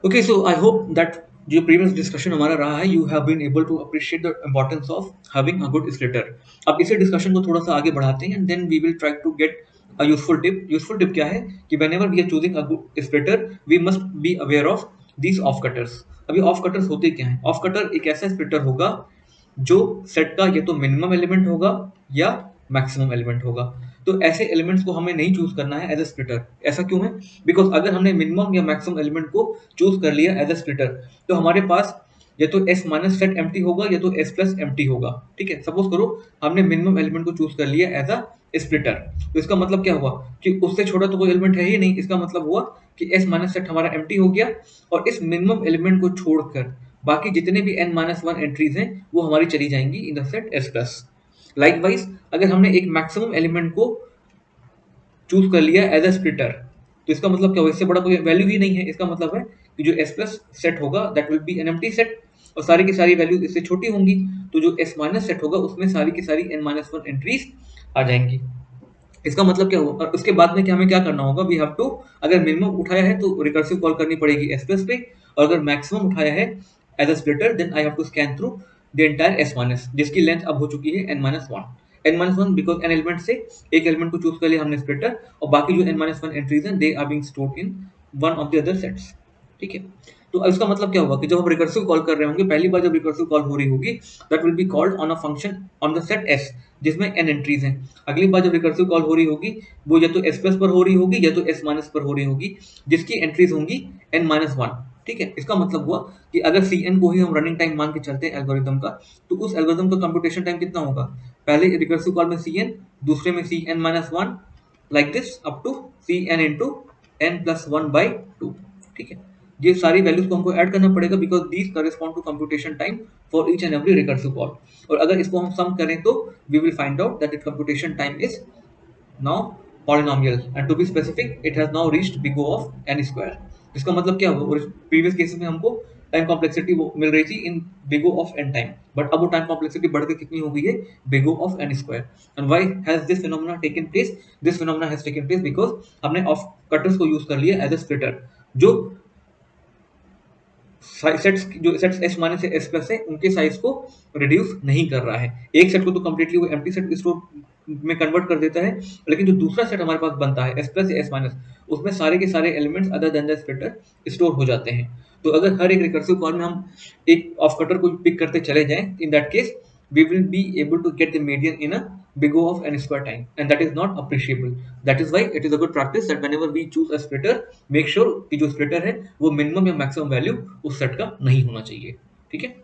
Okay, so I hope that जो previous discussion हमारा रहा है, you have been able to appreciate the importance of having a good splitter. अब इसी discussion को थोड़ा सा आगे बढ़ाते हैं and then we will try to get a useful tip. Useful tip क्या है कि whenever we are choosing a good splitter, we must be aware of these off cutters. अभी off cutters होते क्या हैं? Off cutter एक ऐसा splitter होगा जो सेट का या तो मिनिमम एलिमेंट होगा या मैक्सिमम एलिमेंट होगा। तो ऐसे एलिमेंट्स को हमें नहीं चूज करना है एज अ स्प्लिटर। ऐसा क्यों है? बिकॉज अगर हमने मिनिमम या मैक्सिमम एलिमेंट को चूज कर लिया एज अ स्प्लिटर तो हमारे पास या तो एस माइनस सेट एम्प्टी होगा या तो एस प्लस एम्प्टी होगा। ठीक है, सपोज करो हमने मिनिमम एलिमेंट को चूज कर लिया एज अ स्प्लिटर, तो इसका मतलब क्या हुआ कि उससे छोटा तो कोई एलिमेंट है ही नहीं। इसका मतलब हुआ कि एस माइनस सेट हमारा एम्प्टी हो गया और इस मिनिमम एलिमेंट को छोड़कर बाकी जितने भी n माइनस वन एंट्रीज हैं वो हमारी चली जाएंगी in the set S plus. Likewise अगर हमने एक मैक्सिमम एलिमेंट को चूज कर लिया एज अ स्प्लिटर तो इसका मतलब क्या होगा? इससे बड़ा कोई वैल्यू ही नहीं है। इसका मतलब है कि जो एस प्लस सेट होगा that will be an empty set और सारी की सारी वैल्यू इससे छोटी होंगी। तो जो एस माइनस सेट होगा उसमें सारी की सारी n माइनस वन एंट्रीज आ जाएंगी। इसका मतलब क्या होगा? और उसके बाद में हमें क्या करना होगा? वी हैव टू, अगर मिनिमम उठाया है तो रिकर्सिव कॉल करनी पड़ेगी एस प्लस पे, और अगर मैक्सिमम उठाया है as a splitter then I have to scan through the entire S minus, जिसकी लेंथ अब हो चुकी है n minus one. n minus one because n element से एक एलिमेंट को चूज कर लिया हमने स्प्लिटर, और बाकी जो n माइनस वन एंट्रीज हैं they are being stored in one of the other sets. ठीक है, तो इसका मतलब क्या होगा कि जब हम रिकर्सिव कॉल कर रहे होंगे, पहली बार जब रिकर्सिव कॉल हो रही होगी that will be called on a function on the set S जिसमें n एंट्रीज हैं। अगली बार जब रिकर्सिव कॉल हो रही होगी वो या तो एस प्लस पर हो रही होगी या तो एस माइनस पर हो रही होगी जिसकी एंट्रीज होंगी n माइनस वन। ठीक है, इसका मतलब हुआ कि अगर सी एन को ही हम रनिंग टाइम मान के चलते हैं एल्गोरिदम का, तो उस एल्गोरिदम का कंप्यूटेशन टाइम कितना होगा? पहले रिकर्सिव कॉल में सी एन, दूसरे में c n minus one, like this up to c n into n plus one by two. ठीक है, ये सारी वैल्यूज को हमको ऐड करना पड़ेगा because these correspond to computation time for each and every recursive call. और अगर इसको हम सम करें तो we will find out that it computation time is now polynomial and to be specific it has now reached big O of n square। इसका मतलब क्या हुआ? प्रीवियस केस में हमको टाइम कॉम्प्लेक्सिटी वो मिल रही थी in big O of n time, but अब वो टाइम कॉम्प्लेक्सिटी बढ़ के कितनी हो गई है? Big O of n square। And why has this phenomena taken place? This phenomena has taken place because हमने ऑफ कटर्स को यूज कर लिया एज अ स्प्लिटर जो सेट्स, जो सेट्स एस माइनस से एस प्लस है उनके साइज को रिड्यूस नहीं कर रहा है। एक सेट को तो कंप्लीटली वो एम्प्टी सेट स्टोर में कन्वर्ट कर देता है, लेकिन जो दूसरा सेट हमारे पास बनता है एस प्लस या एस माइनस, उसमें सारे के सारे elements other than the splitter store हो जाते हैं। तो अगर हर एक रिकर्सिव कॉल में हम एक ऑफ कटर को पिक करते चले जाएं, in that case we will be able to get the median in a big O of n square time, and that is not appreciable. That is why it is a good practice that whenever we choose a splitter, make sure कि जो splitter है वो minimum या maximum value उस set का नहीं होना चाहिए। ठीक है।